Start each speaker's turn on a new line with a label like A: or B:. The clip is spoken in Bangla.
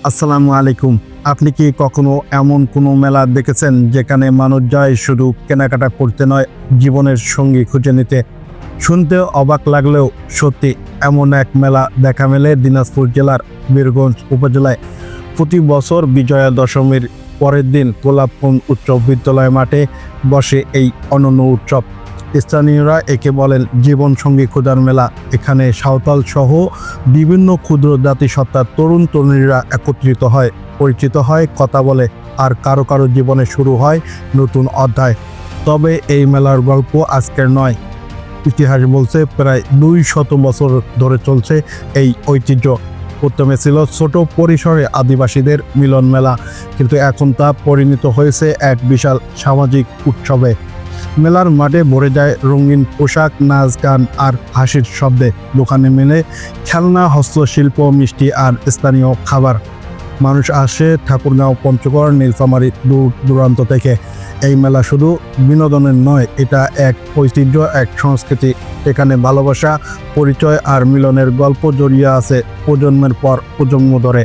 A: আসসালামু আলাইকুম। আপনি কি কখনো এমন কোনো মেলা দেখেছেন যেখানে মানুষ যায় শুধু কেনাকাটা করতে নয়, জীবনের সঙ্গী খুঁজে নিতে? শুনতে অবাক লাগলেও সত্যি এমন এক মেলা দেখা মেলে দিনাজপুর জেলার বীরগঞ্জ উপজেলায়। প্রতি বছর বিজয়া দশমীর পরের দিন গোলাপকুঞ্জ উচ্চ বিদ্যালয় মাঠে বসে এই অনন্য উৎসব। স্থানীয়রা একে বলেন জীবনসঙ্গী খোঁজার মেলা। এখানে সাঁওতাল সহ বিভিন্ন ক্ষুদ্র জাতিসত্তার তরুণ তরুণীরা একত্রিত হয়, পরিচিত হয়, কথা বলে, আর কারো কারো জীবনে শুরু হয় নতুন অধ্যায়। তবে এই মেলার গল্প আজকের নয়, ইতিহাস বলছে প্রায় 200 বছর ধরে চলছে এই ঐতিহ্য। প্রথমে ছিল ছোট পরিসরে আদিবাসীদের মিলন মেলা, কিন্তু এখন তা পরিণত হয়েছে এক বিশাল সামাজিক উৎসবে। মেলার মাঠে ভরে যায় রঙিন পোশাক, নাচ, গান আর হাসির শব্দে। দোকানে মেলে খেলনা, হস্তশিল্প, মিষ্টি আর স্থানীয় খাবার। মানুষ আসে ঠাকুরগাঁও, পঞ্চগড়, নীলফামারী, দূর দূরান্ত থেকে। এই মেলা শুধু বিনোদনের নয়, এটা এক ঐতিহ্য, এক সংস্কৃতি। এখানে ভালোবাসা, পরিচয় আর মিলনের গল্প জড়িয়ে আছে প্রজন্মের পর প্রজন্ম ধরে।